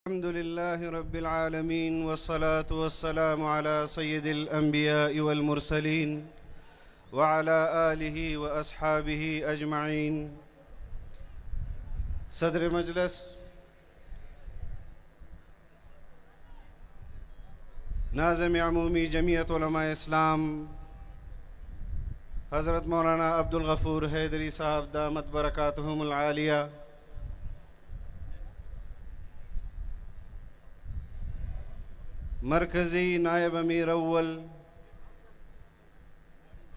अल्हम्दुलिल्लाहि रब्बिल आलमीन वस्सलातु वस्सलामु अला सय्यिदिल अंबियाइ वल मुरसलीन व अला आलिहि व अस्हाबिहि अजमाइन। सदर मजलिस नाज़िम अमूमी जमीयत उलमा इस्लाम हज़रत मौलाना अब्दुल गफूर हैदरी साहब दामत बरकातुहुमुल आलिया, मरकज़ी नायब अमीर अव्वल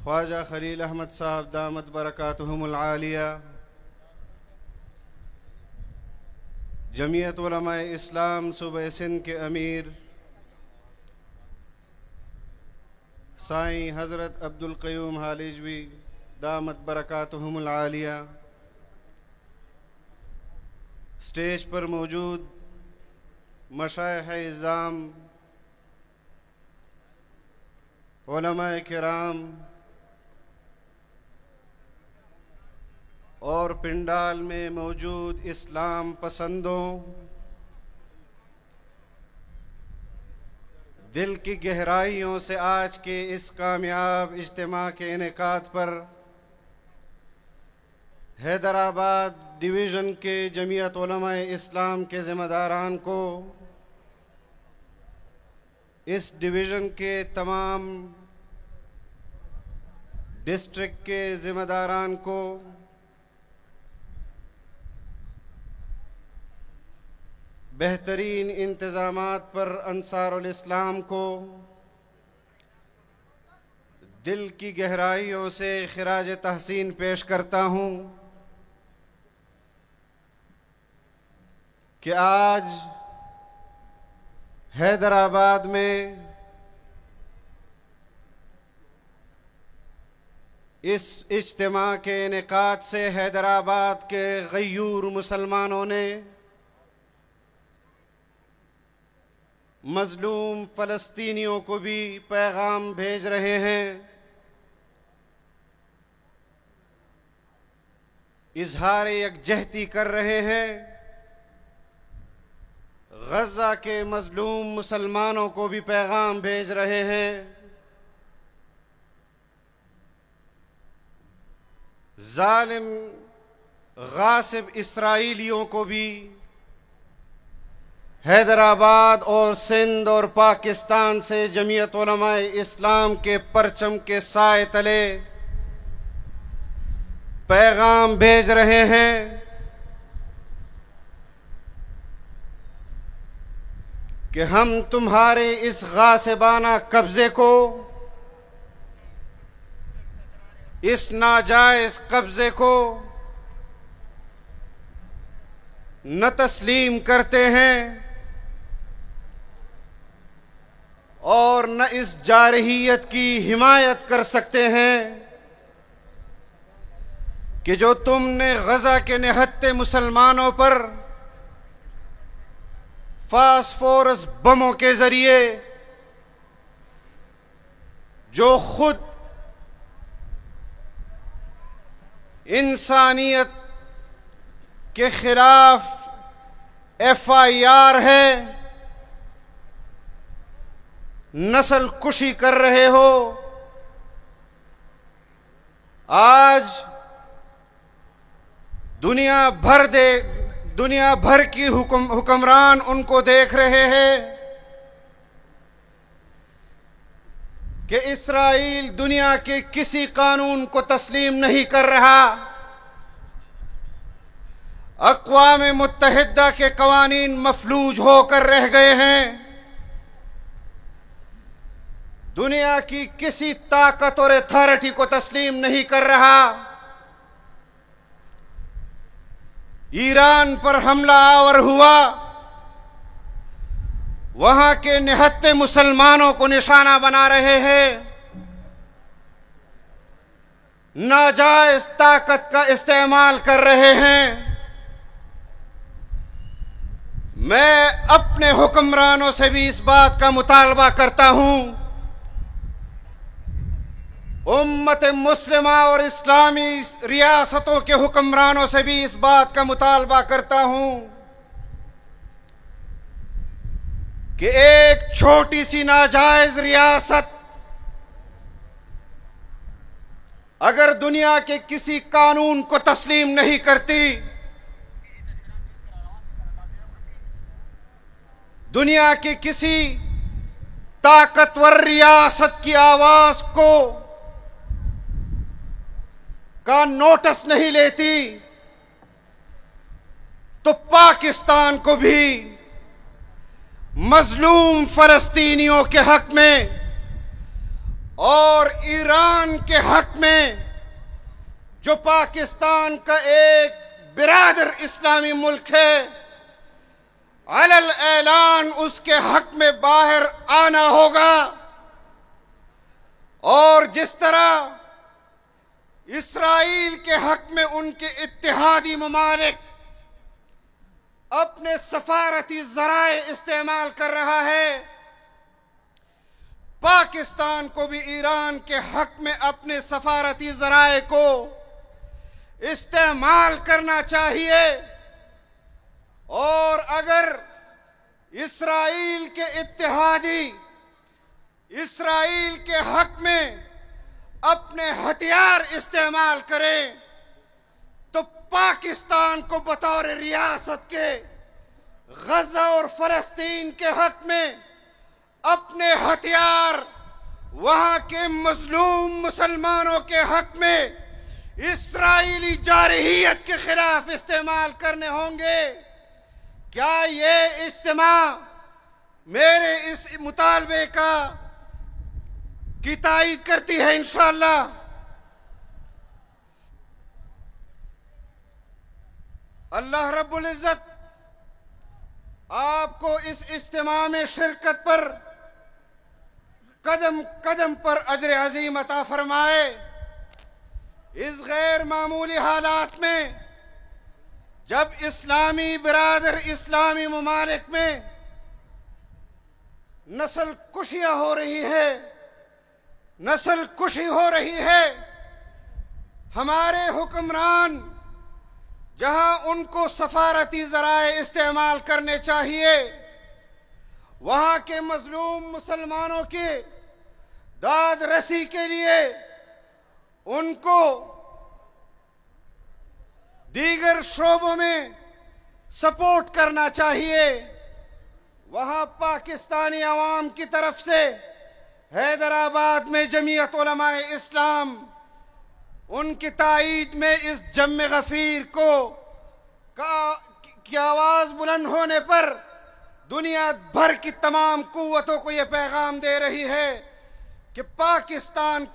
ख्वाजा खलील अहमद साहब दामत बरकातुहुमुल आलिया, जमीयत उलमा इस्लाम सूबे सिंध के अमीर साईं हज़रत अब्दुल क़य्यूम हालिजवी दामत बरकातुहुमुल आलिया, स्टेज पर मौजूद मशाइख़ इज़्ज़ाम, उलमाए किराम और पिंडाल में मौजूद इस्लाम पसंदों, दिल की गहराइयों से आज के इस कामयाब इज्तिमा के इनेकाद पर हैदराबाद डिवीज़न के जमीयत उलमाए इस्लाम के ज़िम्मेदारान को, इस डिवीज़न के तमाम डिस्ट्रिक्ट के ज़िम्मेदारान को, बेहतरीन इंतज़ामात पर अंसारुल इस्लाम को दिल की गहराइयों से खिराज तहसीन पेश करता हूँ कि आज हैदराबाद में इस इज्तिमा के इनेकाद से हैदराबाद के गयूर मुसलमानों ने मजलूम फ़लस्तीनियों को भी पैगाम भेज रहे हैं, इजहार यकजहती कर रहे हैं, गज़ा के मजलूम मुसलमानों को भी पैगाम भेज रहे हैं। जालिम गासिब इसराइलियों को भी हैदराबाद और सिंध और पाकिस्तान से जमीयत उलमाए इस्लाम के परचम के साए तले पैगाम भेज रहे हैं कि हम तुम्हारे इस गासिबाना कब्जे को, इस नाजायज कब्जे को न तस्लीम करते हैं और न इस जारहियत की हिमायत कर सकते हैं कि जो तुमने गज़ा के निहत्ते मुसलमानों पर फास्फोरस बमों के जरिए जो खुद इंसानियत के खिलाफ FIR है, नस्ल कुशी कर रहे हो, आज दुनिया भर की हुक्मरान उनको देख रहे हैं कि इस्राईल दुनिया के किसी कानून को तस्लीम नहीं कर रहा, अक़वाम मुत्तहिदा के कवानीन मफलूज होकर रह गए हैं, दुनिया की किसी ताकत और अथॉरिटी को तस्लीम नहीं कर रहा। ईरान पर हमला आवर हुआ, वहां के निहत्ते मुसलमानों को निशाना बना रहे हैं, नाजायज ताकत का इस्तेमाल कर रहे हैं। मैं अपने हुक्मरानों से भी इस बात का मुतालबा करता हूं, उम्मत मुस्लिमा और इस्लामी रियासतों के हुक्मरानों से भी इस बात का मुतालबा करता हूं कि एक छोटी सी नाजायज रियासत अगर दुनिया के किसी कानून को तस्लीम नहीं करती, दुनिया के किसी ताकतवर रियासत की आवाज का नोटिस नहीं लेती, तो पाकिस्तान को भी मजलूम फलस्तीनियों के हक में और ईरान के हक में, जो पाकिस्तान का एक बिरादर इस्लामी मुल्क है, अलल ऐलान उसके हक में बाहर आना होगा। और जिस तरह इस्राईल के हक में उनके इत्तेहादी ममालिक अपने सफारती जराए इस्तेमाल कर रहा है, पाकिस्तान को भी ईरान के हक में अपने सफारती जराए को इस्तेमाल करना चाहिए। और अगर इस्राईल के इत्तेहादी इस्राईल के हक में अपने हथियार इस्तेमाल करें, तो पाकिस्तान को बतौर रियासत के गजा और फलस्तीन के हक में अपने हथियार वहां के मजलूम मुसलमानों के हक में इस्राईली जारहियत के खिलाफ इस्तेमाल करने होंगे। क्या ये इज्तिमा मेरे इस मुतालबे की तायीद करती है? इंशाअल्लाह। अल्लाह रब्बुल इज्जत आपको इस इज्तिमा में शिरकत पर कदम कदम पर अजर अजीम अता फरमाए। इस गैर मामूली हालात में जब इस्लामी बिरादर इस्लामी ममालिक में नस्ल कुशियां हो रही है, नस्ल कुशी हो रही है, हमारे हुक्मरान जहां उनको सफारती जराए इस्तेमाल करने चाहिए, वहां के मजलूम मुसलमानों के दाद रसी के लिए उनको दीगर शोबों में सपोर्ट करना चाहिए। वहां पाकिस्तानी अवाम की तरफ से हैदराबाद में जमीयत उलमाए इस्लाम उनकी ताईद में इस जम्मे गफीर की आवाज बुलंद होने पर दुनिया भर की तमाम कुव्वतों को यह पैगाम दे रही है कि पाकिस्तान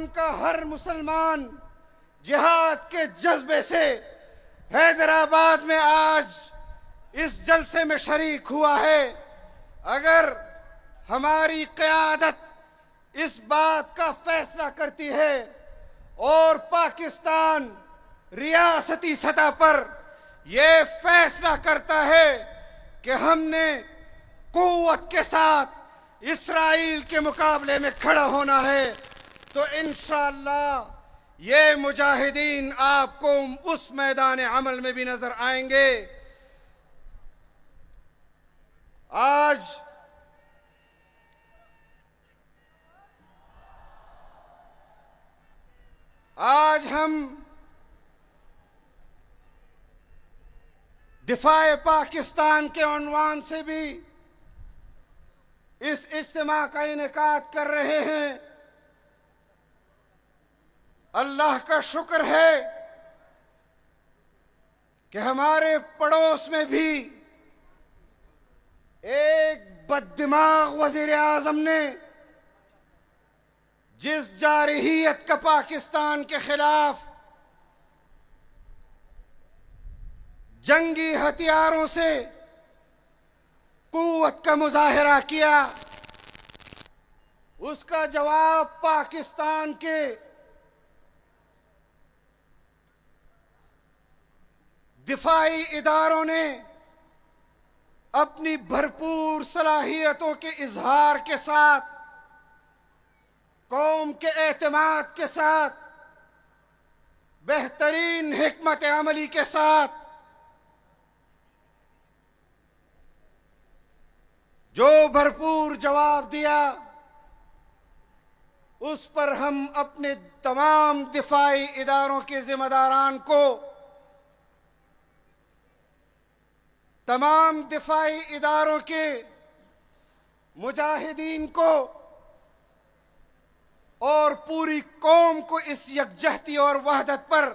का हर मुसलमान जिहाद के जज्बे से हैदराबाद में आज इस जलसे में शरीक हुआ है। अगर हमारी क़यादत इस बात का फैसला करती है और पाकिस्तान रियासती सतह पर यह फैसला करता है कि हमने कुव्वत के साथ इस्राईल के मुकाबले में खड़ा होना है, तो इंशाअल्लाह ये मुजाहिदीन आपको उस मैदान अमल में भी नजर आएंगे। आज हम दिफाए पाकिस्तान के उन्वान से भी इस इज्तिमा का इनेकाद कर रहे हैं। अल्लाह का शुक्र है कि हमारे पड़ोस में भी एक बददिमाग वजीर आजम ने जिस जारहियत का पाकिस्तान के खिलाफ जंगी हथियारों से कुव्वत का मुजाहिरा किया, उसका जवाब पाकिस्तान के दिफाई इदारों ने अपनी भरपूर सलाहियतों के इजहार के साथ, कौम के एतमाद के साथ, बेहतरीन हिकमत अमली के साथ जो भरपूर जवाब दिया, उस पर हम अपने तमाम दिफाई इदारों के जिम्मेदारान को, तमाम दिफाई इदारों के मुजाहिदीन को और पूरी कौम को इस यकजहती और वहदत पर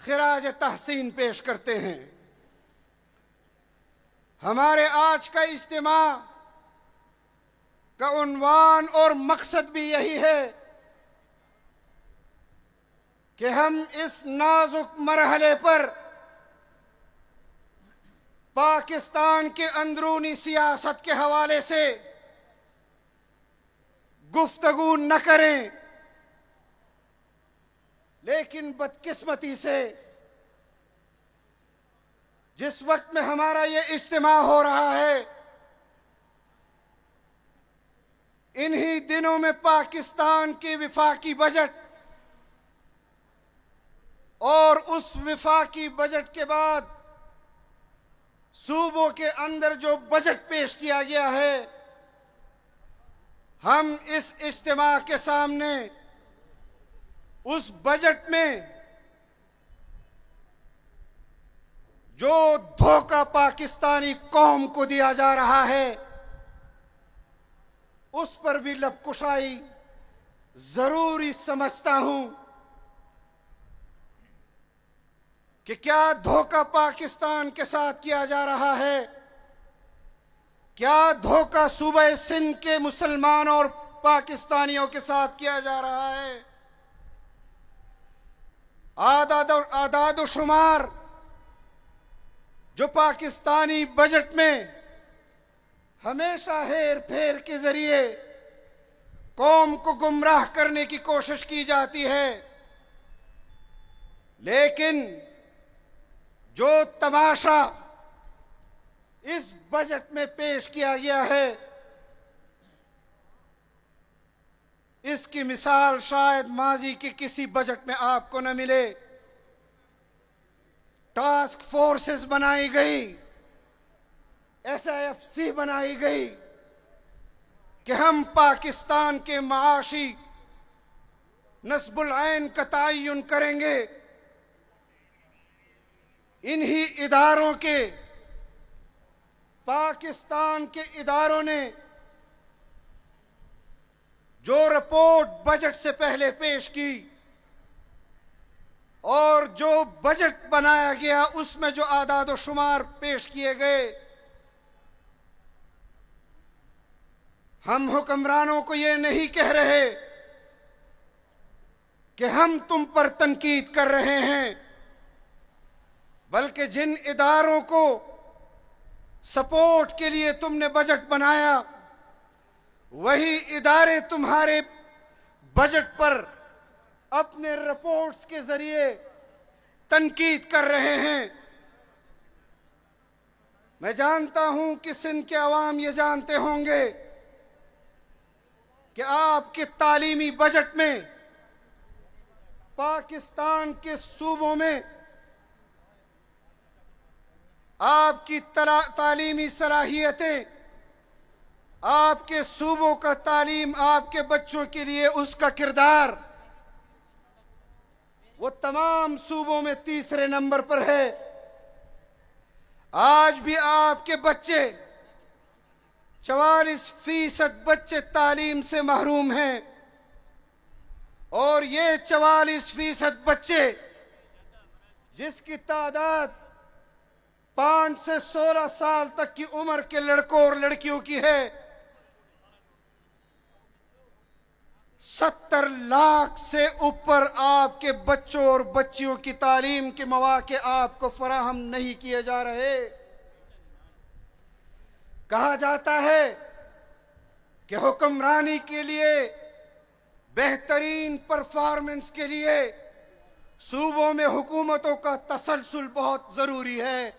खिराज तहसीन पेश करते हैं। हमारे आज का इज्तिमा का उन्वान और मकसद भी यही है कि हम इस नाजुक मरहले पर पाकिस्तान के अंदरूनी सियासत के हवाले से गुफ्तगू न करें, लेकिन बदकिस्मती से जिस वक्त में हमारा ये इज्तिमा हो रहा है, इन्हीं दिनों में पाकिस्तान के विफाकी बजट और उस विफाकी बजट के बाद सूबों के अंदर जो बजट पेश किया गया है, हम इस इज्तिमा के सामने उस बजट में जो धोखा पाकिस्तानी कौम को दिया जा रहा है, उस पर भी लबकुशाई जरूरी समझता हूं कि क्या धोखा पाकिस्तान के साथ किया जा रहा है, क्या धोखा सूबे सिंध के मुसलमान और पाकिस्तानियों के साथ किया जा रहा है। आदाद शुमार जो पाकिस्तानी बजट में हमेशा हेर फेर के जरिए कौम को गुमराह करने की कोशिश की जाती है, लेकिन जो तमाशा इस बजट में पेश किया गया है, इसकी मिसाल शायद माजी के किसी बजट में आपको न मिले। टास्क फोर्सेस बनाई गई, SIFC बनाई गई कि हम पाकिस्तान के माशी नस्बुल ऐन का तयन करेंगे। इन्हीं इदारों के, पाकिस्तान के इदारों ने जो रिपोर्ट बजट से पहले पेश की और जो बजट बनाया गया, उसमें जो आदाद व शुमार पेश किए गए, हम हुक्मरानों को ये नहीं कह रहे कि हम तुम पर तनकीद कर रहे हैं, बल्कि जिन इदारों को सपोर्ट के लिए तुमने बजट बनाया, वही इदारे तुम्हारे बजट पर अपने रिपोर्ट्स के जरिए तनकीद कर रहे हैं। मैं जानता हूं कि सिंध के अवाम ये जानते होंगे कि आपके तालीमी बजट में पाकिस्तान के सूबों में आपकी तालीमी सलाहियतें, आपके सूबों का तालीम, आपके बच्चों के लिए उसका किरदार, वो तमाम सूबों में तीसरे नंबर पर है। आज भी आपके बच्चे 44% बच्चे तालीम से महरूम हैं, और ये 44% बच्चे जिसकी तादाद 5 से 16 साल तक की उम्र के लड़कों और लड़कियों की है, 70 लाख से ऊपर आपके बच्चों और बच्चियों की तालीम के मौके आपको फराहम नहीं किए जा रहे। कहा जाता है कि हुक्मरानी के लिए, बेहतरीन परफॉर्मेंस के लिए सूबों में हुकूमतों का तसलसल बहुत जरूरी है।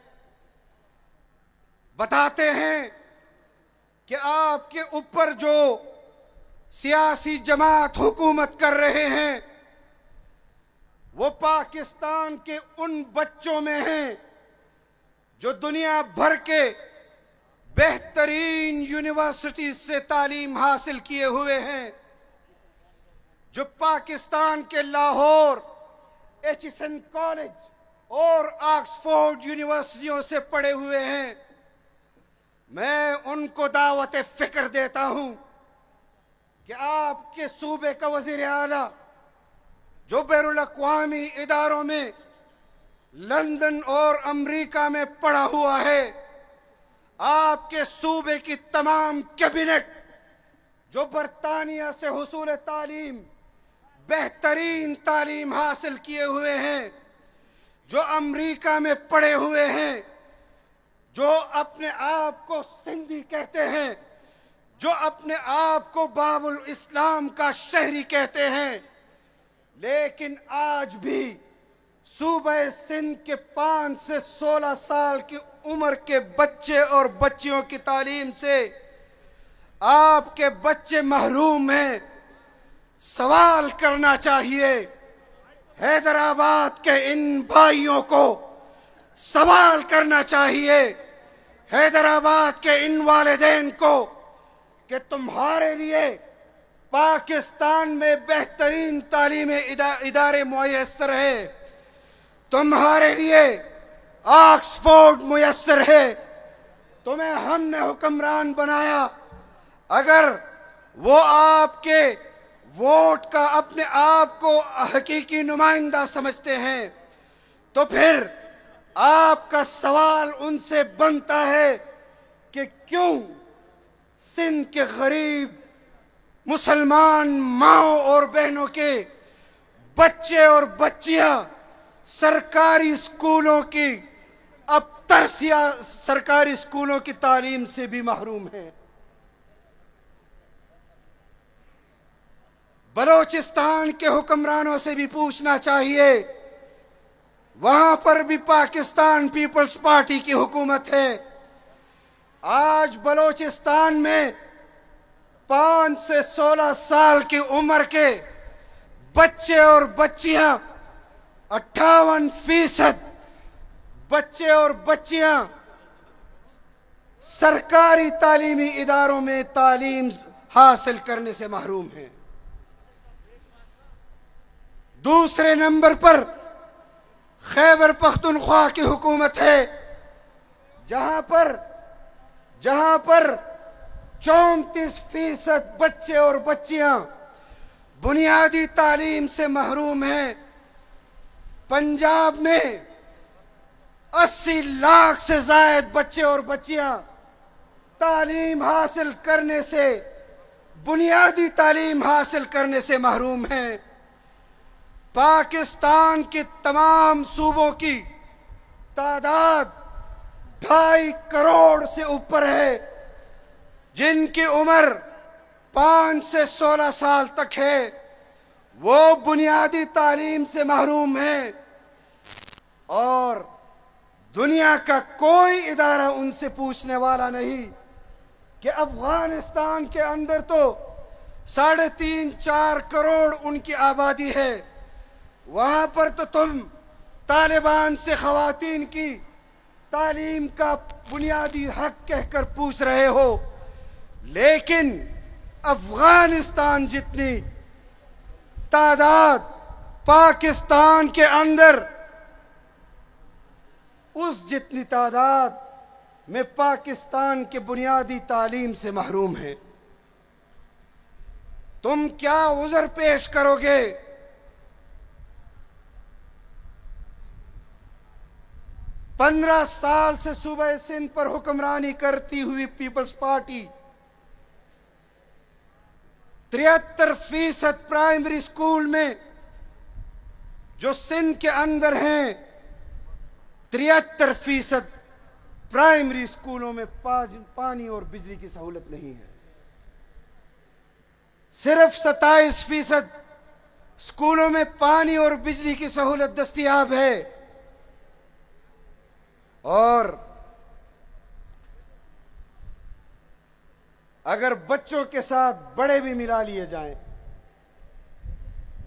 बताते हैं कि आपके ऊपर जो सियासी जमात हुकूमत कर रहे हैं, वो पाकिस्तान के उन बच्चों में हैं जो दुनिया भर के बेहतरीन यूनिवर्सिटी से तालीम हासिल किए हुए हैं, जो पाकिस्तान के लाहौर, एचिसन कॉलेज और ऑक्सफोर्ड यूनिवर्सिटियों से पढ़े हुए हैं, मैं उनको दावत फिक्र देता हूं कि आपके सूबे का वजीर आला जो बैरुल अक़वामी इदारों में लंदन और अमेरिका में पढ़ा हुआ है, आपके सूबे की तमाम कैबिनेट जो बरतानिया से हुसूल तालीम, बेहतरीन तालीम हासिल किए हुए हैं, जो अमेरिका में पढ़े हुए हैं, जो अपने आप को सिंधी कहते हैं, जो अपने आप को बाबुल इस्लाम का शहरी कहते हैं, लेकिन आज भी सूबे सिंध के 5 से 16 साल की उम्र के बच्चे और बच्चियों की तालीम से आपके बच्चे महरूम हैं। सवाल करना चाहिए हैदराबाद के इन भाइयों को, सवाल करना चाहिए हैदराबाद के इन वालिदैन को कि तुम्हारे लिए पाकिस्तान में बेहतरीन तालीमी इदारे मुयस्सर है, तुम्हारे लिए ऑक्सफोर्ड मुयस्सर है, तुम्हें हमने हुक्मरान बनाया। अगर वो आपके वोट का अपने आप को हकीकी नुमाइंदा समझते हैं तो फिर आपका सवाल उनसे बनता है कि क्यों सिंध के गरीब मुसलमान माओ और बहनों के बच्चे और बच्चियां सरकारी स्कूलों की अब तरसिया सरकारी स्कूलों की तालीम से भी महरूम हैं। बलोचिस्तान के हुक्मरानों से भी पूछना चाहिए, वहां पर भी पाकिस्तान पीपल्स पार्टी की हुकूमत है। आज बलोचिस्तान में 5 से 16 साल की उम्र के बच्चे और बच्चियां, 58% बच्चे और बच्चियां सरकारी तालीमी इदारों में तालीम हासिल करने से महरूम हैं। दूसरे नंबर पर खैबर पख्तूनख्वा की हुकूमत है, जहां पर 34% बच्चे और बच्चियां बुनियादी तालीम से महरूम हैं। पंजाब में 80 लाख से जायद बच्चे और बच्चियां तालीम हासिल करने से, बुनियादी तालीम हासिल करने से महरूम हैं। पाकिस्तान के तमाम सूबों की तादाद 2.5 करोड़ से ऊपर है, जिनकी उम्र 5 से 16 साल तक है, वो बुनियादी तालीम से महरूम हैं और दुनिया का कोई इदारा उनसे पूछने वाला नहीं कि अफगानिस्तान के अंदर तो 3.5-4 करोड़ उनकी आबादी है, वहां पर तो तुम तालिबान से खवातीन की तालीम का बुनियादी हक कहकर पूछ रहे हो, लेकिन अफगानिस्तान जितनी तादाद पाकिस्तान के अंदर, उस जितनी तादाद में पाकिस्तान के बुनियादी तालीम से महरूम है। तुम क्या उज़र पेश करोगे? पंद्रह साल से सूबे सिंध पर हुक्मरानी करती हुई पीपल्स पार्टी 73% प्राइमरी स्कूल में जो सिंध के अंदर हैं, 73% प्राइमरी स्कूलों में पानी और बिजली की सहूलत नहीं है। सिर्फ 27% स्कूलों में पानी और बिजली की सहूलत दस्तयाब है। और अगर बच्चों के साथ बड़े भी मिला लिए जाएं,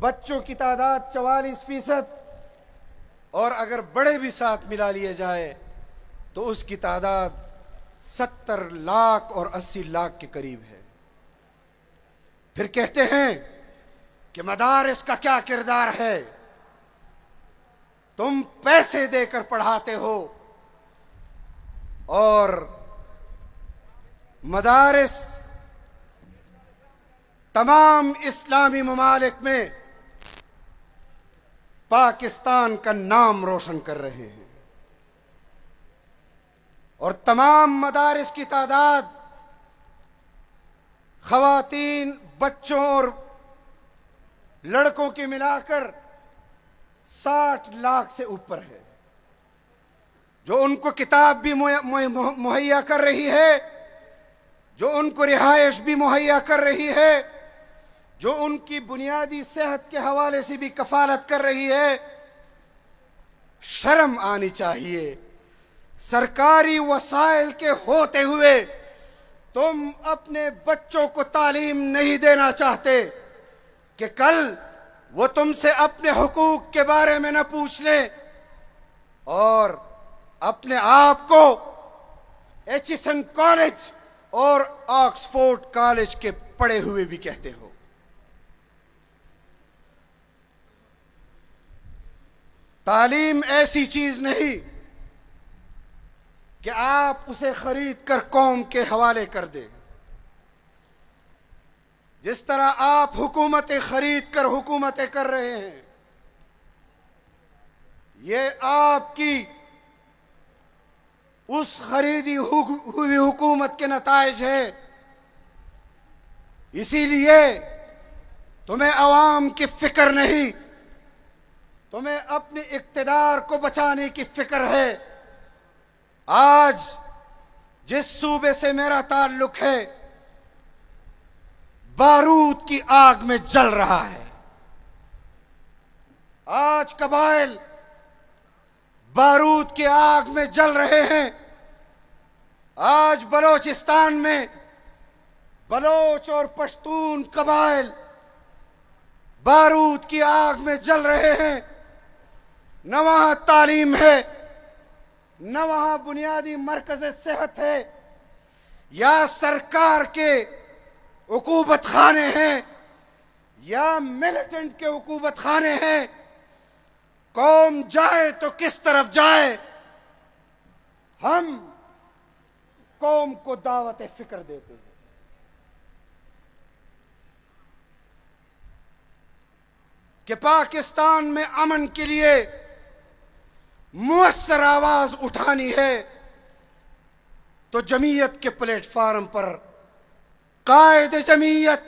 बच्चों की तादाद 44%, और अगर बड़े भी साथ मिला लिए जाए तो उसकी तादाद 70 लाख और 80 लाख के करीब है। फिर कहते हैं कि मदारिस का क्या किरदार है, तुम पैसे देकर पढ़ाते हो और मदारिस तमाम इस्लामी ममालिक में पाकिस्तान का नाम रोशन कर रहे हैं और तमाम मदारिस की तादाद खवातीन, बच्चों और लड़कों की मिलाकर 60 लाख से ऊपर है, जो उनको किताब भी मुहैया कर रही है, जो उनको रिहाइश भी मुहैया कर रही है, जो उनकी बुनियादी सेहत के हवाले से भी कफालत कर रही है। शर्म आनी चाहिए। सरकारी वसाइल के होते हुए तुम अपने बच्चों को तालीम नहीं देना चाहते कि कल वो तुमसे अपने हुकूक के बारे में न पूछ ले और अपने आप को एचिसन कॉलेज और ऑक्सफोर्ड कॉलेज के पढ़े हुए भी कहते हो। तालीम ऐसी चीज नहीं कि आप उसे खरीद कर कौम के हवाले कर दे। जिस तरह आप हुकूमतें खरीद कर हुकूमतें कर रहे हैं, ये आपकी उस खरीदी हुई हुकूमत के नताइज है। इसीलिए तुम्हें अवाम की फिक्र नहीं, तुम्हें अपने इक्तिदार को बचाने की फिक्र है। आज जिस सूबे से मेरा ताल्लुक है, बारूद की आग में जल रहा है। आज कबाइल बारूद की आग में जल रहे हैं। आज बलोचिस्तान में बलोच और पश्तून कबाइल बारूद की आग में जल रहे हैं। न वहां तालीम है, न वहां बुनियादी मरकज सेहत है, या सरकार के उकूबत खाने हैं या मिलिटेंट के उकूबत खाने हैं। कौम जाए तो किस तरफ जाए? हम कौम को दावत फिक्र देते हैं। कि पाकिस्तान में अमन के लिए मुअस्सर आवाज उठानी है तो जमीयत के प्लेटफार्म पर कायद जमीयत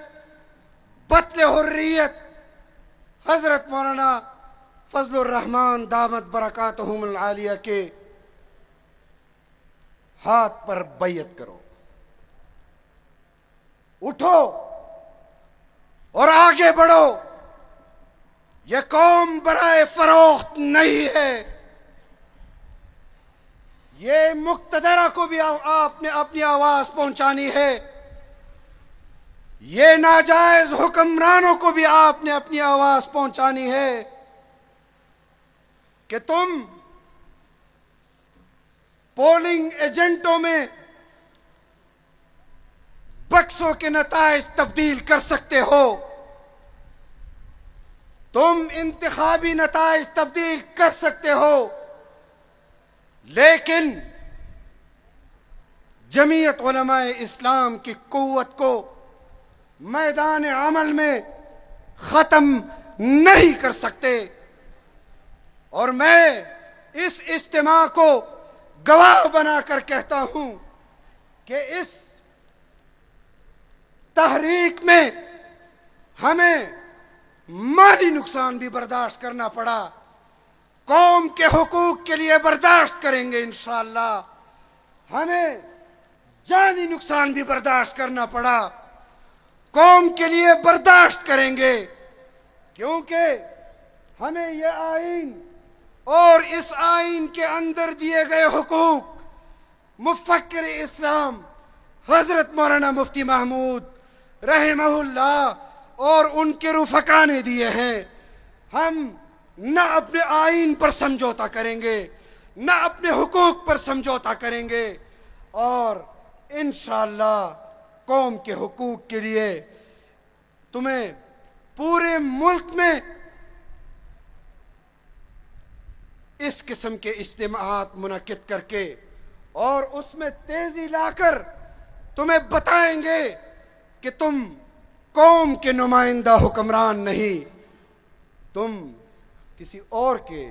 बतले हुर्रियत हजरत मौलाना फजलुर रहमान दामत बरकातहुमुल आलिया के हाथ पर बैयत करो। उठो और आगे बढ़ो। यह कौम बराए फरोख्त नहीं है। ये मुक्तदरा को भी आपने अपनी आवाज पहुंचानी है। ये नाजायज हुक्मरानों को भी आपने अपनी आवाज पहुंचानी है कि तुम पोलिंग एजेंटों में बक्सों के नताइज तब्दील कर सकते हो, तुम इंतखाबी नताइज तब्दील कर सकते हो, लेकिन जमीयत उलमाए इस्लाम की कुव्वत को मैदान अमल में खत्म नहीं कर सकते। और मैं इस इज्तिमा को गवाह बनाकर कहता हूं कि इस तहरीक में हमें माली नुकसान भी बर्दाश्त करना पड़ा। कौम के हुकूक के लिए बर्दाश्त करेंगे इंशाअल्लाह। हमें जानी नुकसान भी बर्दाश्त करना पड़ा, कौम के लिए बर्दाश्त करेंगे, क्योंकि हमें यह आईन और इस आईन के अंदर दिए गए हुकूक मुफक्किर इस्लाम हजरत मौलाना मुफ्ती महमूद रहमहुल्लाह और उनके रुफका ने दिए हैं। हम न अपने आईन पर समझौता करेंगे, न अपने हुकूक पर समझौता करेंगे। और इंशाअल्लाह कौम के हुकूक के लिए तुम्हें पूरे मुल्क में इस किस्म के इज्तिमाआत मुनक्किद करके और उसमें तेजी लाकर तुम्हें बताएंगे कि तुम कौम के नुमाइंदा हुक्मरान नहीं, तुम किसी और के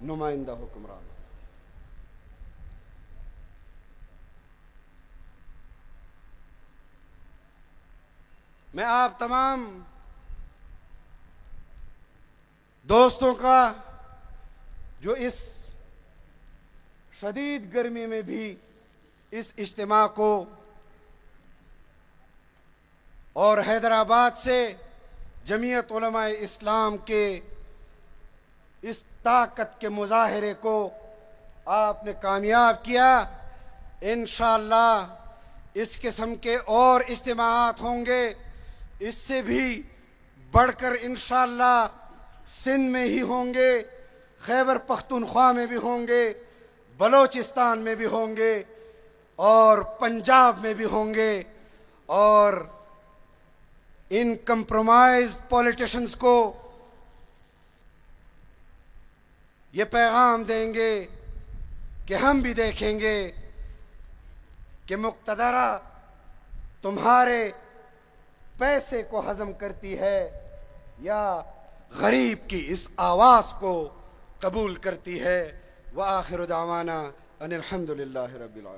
नुमाइंदा हुक्मरान। मैं आप तमाम दोस्तों का जो इस शदीद गर्मी में भी इस इज्तिमा को और हैदराबाद से जमीयत उलमाए इस्लाम के इस ताकत के मुजाहिरे को आपने कामयाब किया। इंशाअल्लाह इस किस्म के और इज्तिमाआत होंगे, इससे भी बढ़कर इंशाअल्लाह सिंध में ही होंगे, खैबर पख्तूनख्वा में भी होंगे, बलोचिस्तान में भी होंगे और पंजाब में भी होंगे। और इन कंप्रोमाइज पॉलिटिशियंस को ये पैगाम देंगे कि हम भी देखेंगे कि मुक्तदरा तुम्हारे पैसे को हजम करती है या गरीब की इस आवाज़ को कबूल करती है। व आखिर दावाना अनिल हम्दुलिल्लाहि रब्बिल आलमीन।